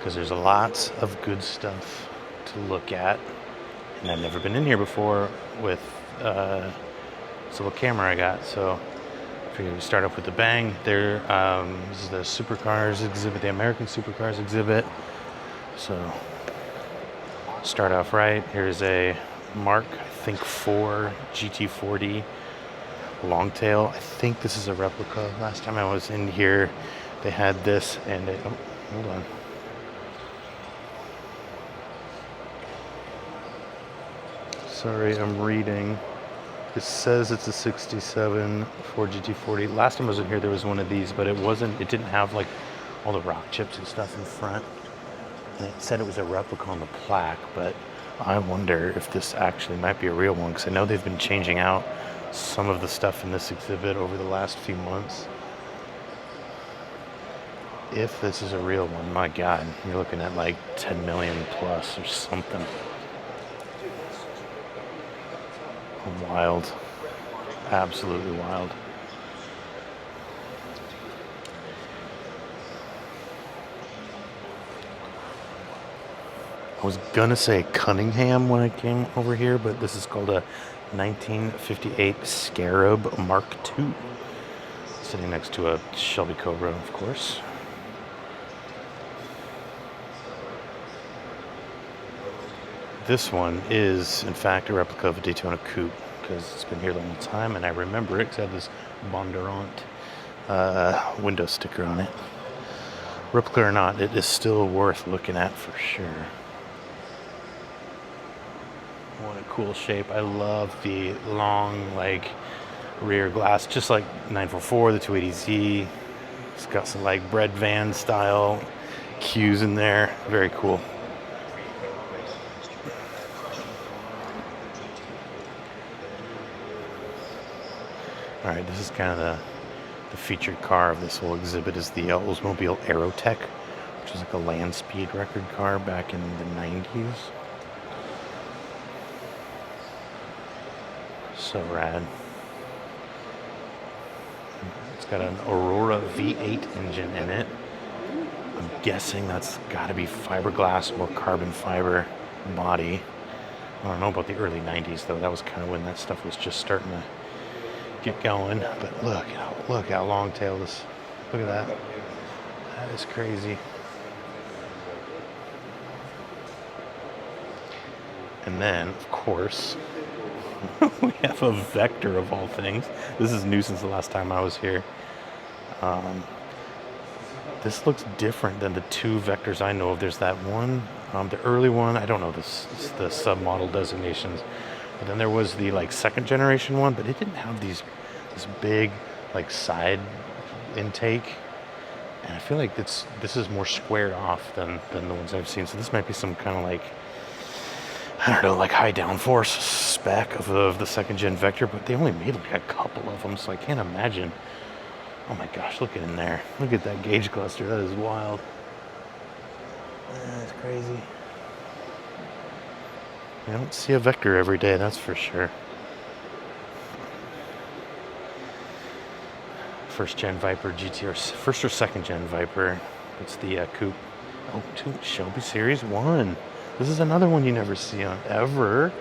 because there's lots of good stuff to look at. And I've never been in here before with this little camera I got, so I figured we start off with the bang. This is the Supercars exhibit, the American Supercars exhibit. So start off right. Here's a Mark, I think 4 GT40 Longtail. I think this is a replica. Last time I was in here, they had this, and oh, hold on. Sorry, I'm reading. It says it's a 67 Ford GT40. Last time I was in here, there was one of these, but it didn't have like all the rock chips and stuff in front. And it said it was a replica on the plaque, but I wonder if this actually might be a real one, because I know they've been changing out some of the stuff in this exhibit over the last few months. If this is a real one, my God, you're looking at like 10 million plus or something. Wild. Absolutely wild. I was gonna say Cunningham when I came over here, but this is called a 1958 Scarab Mark II. Sitting next to a Shelby Cobra, of course. This one is, in fact, a replica of a Daytona Coupe, because it's been here the whole time, and I remember it because it had this Bondurant window sticker on it. Replica or not, it is still worth looking at for sure. What a cool shape. I love the long, like, rear glass, just like 944, the 280Z. It's got some, like, bread van style cues in there. Very cool. All right, this is kind of the featured car of this whole exhibit is the Oldsmobile Aerotech, which is like a land speed record car back in the 90s. So rad. It's got an Aurora V8 engine in it. I'm guessing that's got to be fiberglass or carbon fiber body. I don't know about the early 90s though. That was kind of when that stuff was just starting to get going. But look how long tail this. Look at that. That is crazy. And then, of course, we have a Vector of all things. This is new since the last time I was here. This looks different than the two Vectors I know of. There's that one, the early one. I don't know the submodel designations. But then there was the like second generation one, but it didn't have this big like side intake. And I feel like this is more squared off than the ones I've seen. So this might be some kind of like, I don't know, like high downforce spec of the second gen Vector, but they only made like a couple of them, so I can't imagine. Oh my gosh, look at in there. Look at that gauge cluster. That is wild. That's crazy. You don't see a Vector every day, that's for sure. First gen Viper GT, or first or second gen Viper. It's the coupe. Oh, Shelby Series 1. This is another one you never see on ever.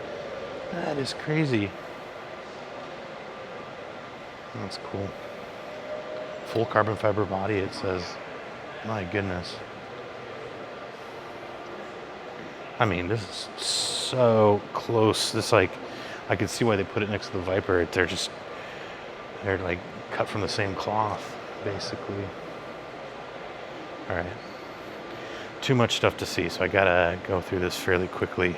That is crazy. That's cool. Full carbon fiber body, it says. My goodness. I mean, this is so close. This, like, I can see why they put it next to the Viper. They're like cut from the same cloth, basically. All right. Too much stuff to see, so I gotta go through this fairly quickly.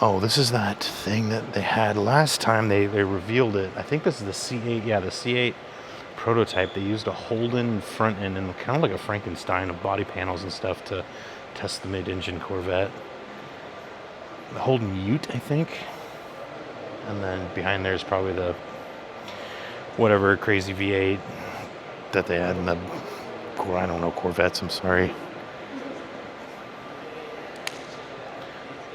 Oh, this is that thing that they had last time. They revealed it. I think this is the C8. Yeah, the C8 prototype. They used a Holden front end and kind of like a Frankenstein of body panels and stuff to test the mid-engine Corvette. The Holden Ute, I think. And then behind there is probably the whatever crazy V8 that they had in the, I don't know, Corvettes, I'm sorry.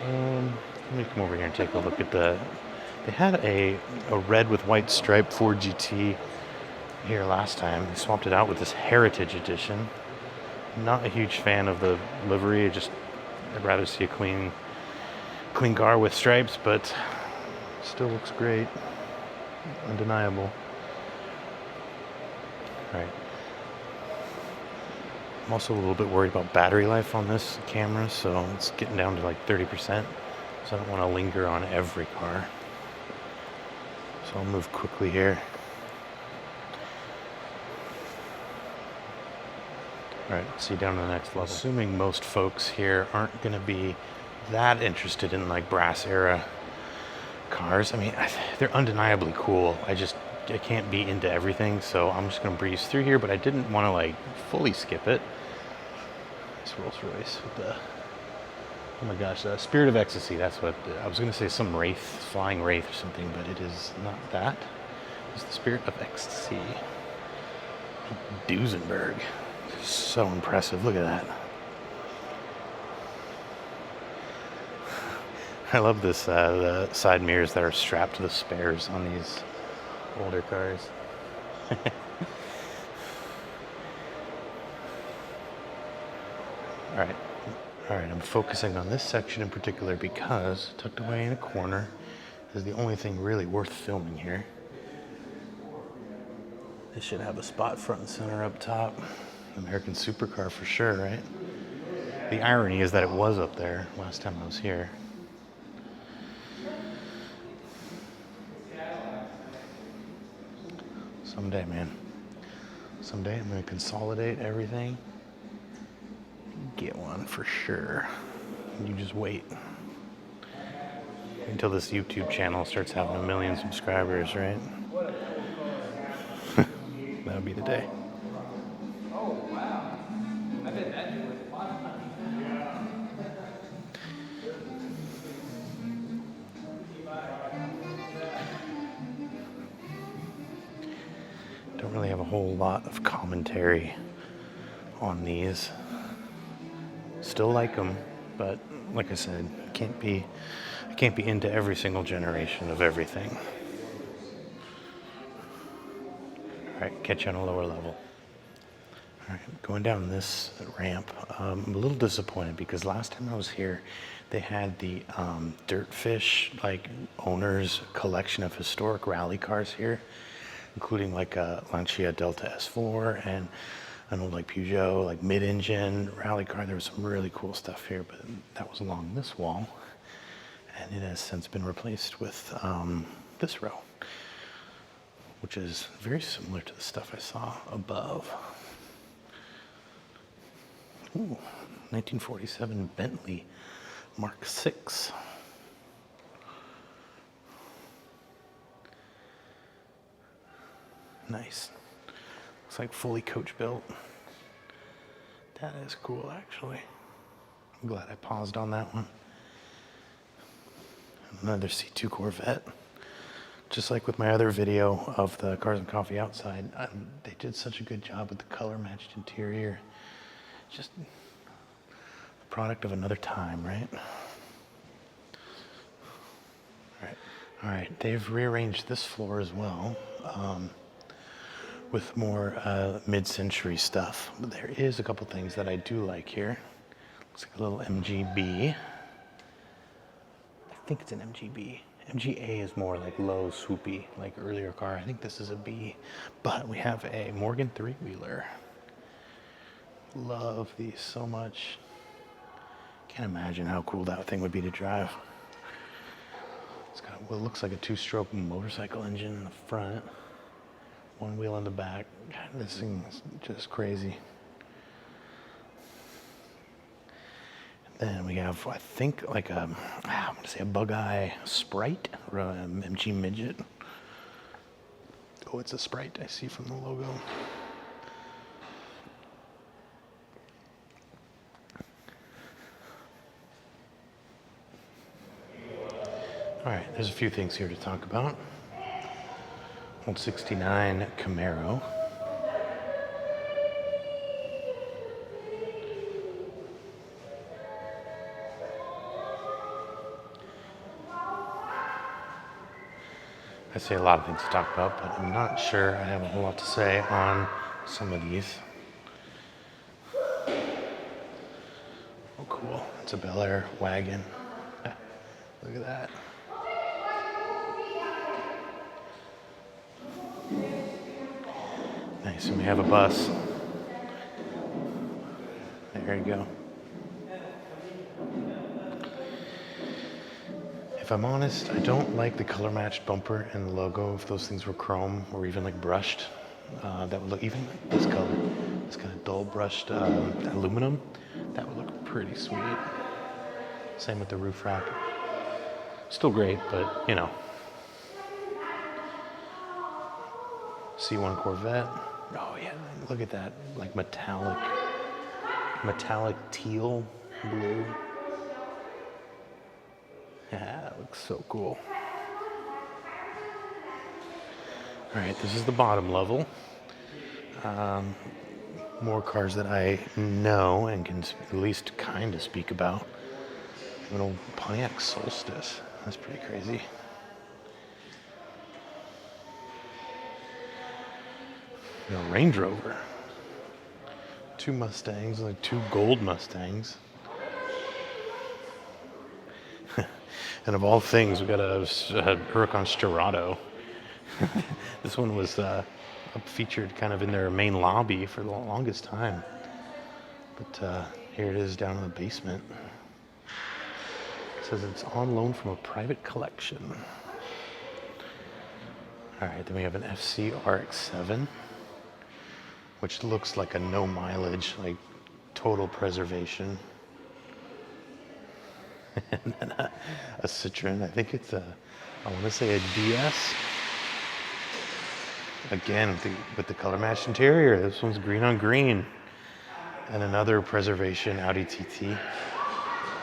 Let me come over here and take a look at they had a red with white stripe Ford GT here last time. They swapped it out with this Heritage Edition. Not a huge fan of the livery. I'd rather see a clean car with stripes, but still looks great. Undeniable. All right. I'm also a little bit worried about battery life on this camera, so it's getting down to like 30%. So I don't want to linger on every car. So I'll move quickly here. All right, see you down to the next level. Assuming most folks here aren't going to be that interested in like brass era cars. I mean, they're undeniably cool. I can't be into everything, so I'm just going to breeze through here, but I didn't want to like fully skip it. This Rolls Royce with the, oh my gosh, Spirit of Ecstasy. That's what, I was going to say some Wraith, flying Wraith or something, but it is not that. It's the Spirit of Ecstasy. Duesenberg. So impressive. Look at that. I love this, the side mirrors that are strapped to the spares on these older cars. All right, I'm focusing on this section in particular because tucked away in a corner is the only thing really worth filming here. This should have a spot front and center up top. American Supercar for sure, right? The irony is that it was up there last time I was here. Someday, man. Someday I'm going to consolidate everything. Get one for sure. You just wait until this YouTube channel starts having 1 million subscribers, right? That'll be the day. Oh, wow. I bet that was Don't really have a whole lot of commentary on these. Still like them, but like I said, I can't be into every single generation of everything. All right, catch you on a lower level. All right, going down this ramp, I'm a little disappointed because last time I was here, they had the Dirtfish like owners collection of historic rally cars here, including like a Lancia Delta S4 and an old like Peugeot like mid-engine rally car. There was some really cool stuff here, but that was along this wall, and it has since been replaced with this row, which is very similar to the stuff I saw above. Ooh, 1947 Bentley Mark VI. Nice. Looks like fully coach built. That is cool, actually. I'm glad I paused on that one. Another C2 Corvette. Just like with my other video of the Cars and Coffee outside, they did such a good job with the color matched interior. Just a product of another time, right? All right, they've rearranged this floor as well. With more mid-century stuff. But there is a couple things that I do like here. Looks like a little MGB. I think it's an MGB. MGA is more like low, swoopy, like earlier car. I think this is a B. But we have a Morgan three-wheeler. Love these so much. Can't imagine how cool that thing would be to drive. It's got what looks like a two-stroke motorcycle engine in the front. One wheel in the back. God, this thing is just crazy. And then we have, I think, like I'm gonna say a Bug-Eye Sprite or an MG Midget. Oh, it's a Sprite I see from the logo. All right, there's a few things here to talk about. Old 69 Camaro. I say a lot of things to talk about, but I'm not sure I have a whole lot to say on some of these. It's a Bel Air wagon. Look at that. Nice, and we have a bus. There you go. If I'm honest, I don't like the color matched bumper and the logo. If those things were chrome or even like brushed, that would look, even like this color, this kind of dull brushed aluminum, that would look pretty sweet. Same with the roof rack. Still great, but you know. C1 Corvette. Oh yeah, look at that, like metallic teal blue. Yeah, that looks so cool. All right, this is the bottom level. More cars that I know and can at least kind of speak about. An old Pontiac Solstice. That's pretty crazy. Range Rover. 2 Mustangs, like 2 gold Mustangs. And of all things, we got a Huracan Storado. This one was featured kind of in their main lobby for the longest time. But here it is down in the basement. It says it's on loan from a private collection. All right, then we have an FC RX-7, which looks like a no mileage, like total preservation. And then a Citroen, I think it's I want to say a DS. Again, with the color matched interior. This one's green on green. And another preservation Audi TT.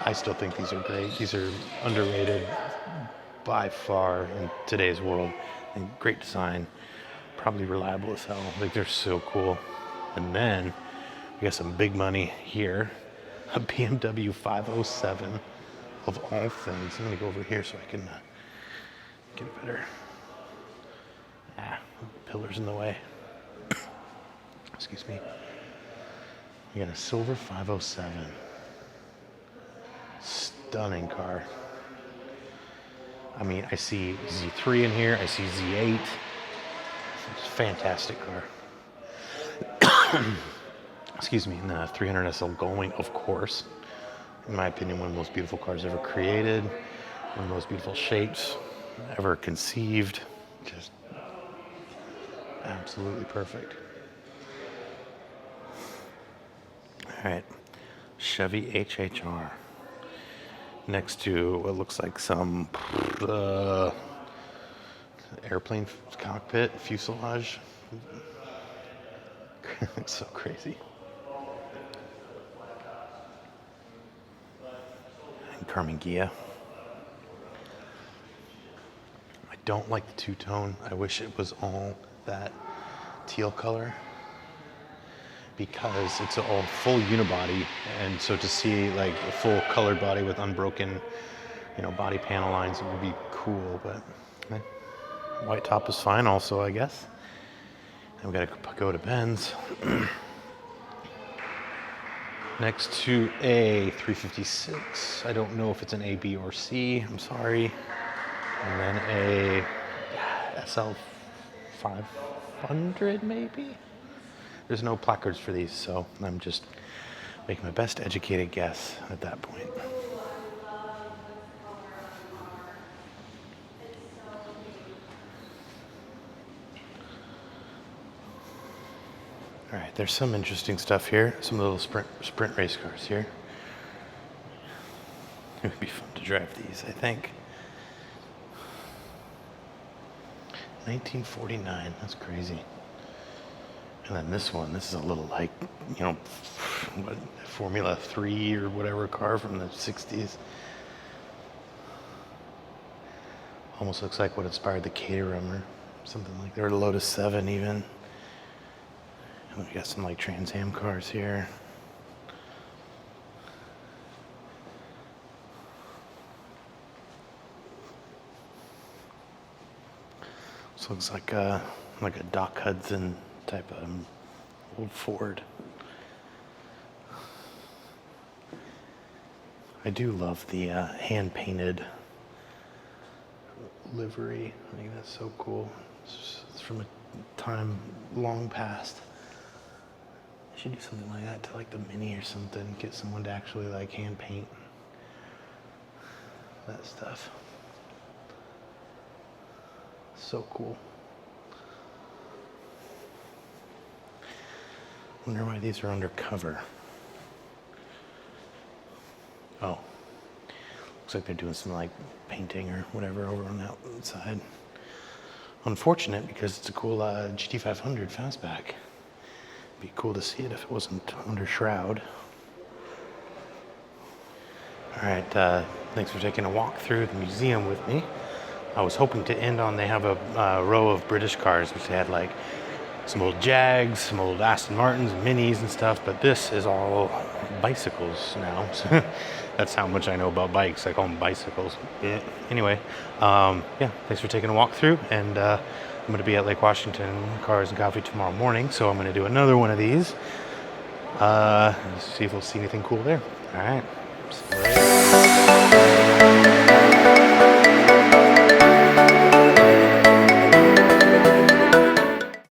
I still think these are great. These are underrated by far in today's world. And great design. Probably reliable as hell. Like, they're so cool. And then we got some big money here. A BMW 507 of all things. I'm going to go over here so I can get it better. Pillars in the way. Excuse me. We got a silver 507. Stunning car. I mean, I see Z3 in here. I see Z8. It's a fantastic car. Excuse me. And the 300 SL Gullwing, of course. In my opinion, one of the most beautiful cars ever created. One of the most beautiful shapes ever conceived. Just absolutely perfect. All right, Chevy HHR. Next to what looks like some airplane cockpit fuselage. It's so crazy. And Carmen Ghia. I don't like the two-tone. I wish it was all that teal color, because it's all full unibody, and so to see like a full colored body with unbroken, body panel lines would be cool. But white top is fine also, I guess. And we gotta go to Benz. Next to a 356. I don't know if it's an A, B, or C. I'm sorry. And then a SL 500 maybe? There's no placards for these, so I'm just making my best educated guess at that point. All right, there's some interesting stuff here. Some little sprint race cars here. It would be fun to drive these, I think. 1949, that's crazy. And then this is a little like, Formula 3 or whatever car from the 60s. Almost looks like what inspired the Caterham or something like that, or the Lotus 7 even. And we got some like Trans Am cars here. This looks like a Doc Hudson type of old Ford. I do love the hand-painted livery. I think that's so cool. It's from a time long past. I should do something like that to like the Mini or something. Get someone to actually like hand paint that stuff. So cool. Wonder why these are undercover. Oh, looks like they're doing some like painting or whatever over on the outside. Unfortunate because it's a cool GT500 fastback. Be cool to see it if it wasn't under shroud. All right, thanks for taking a walk through the museum with me. I was hoping to end on, they have a row of British cars, which they had like some old Jags, some old Aston Martins, Minis and stuff, but this is all bicycles now. So that's how much I know about bikes. I call them bicycles. Yeah. Anyway, yeah, thanks for taking a walk through, and I'm going to be at Lake Washington Cars and Coffee tomorrow morning, so I'm going to do another one of these. See if we'll see anything cool there. All right. See you later.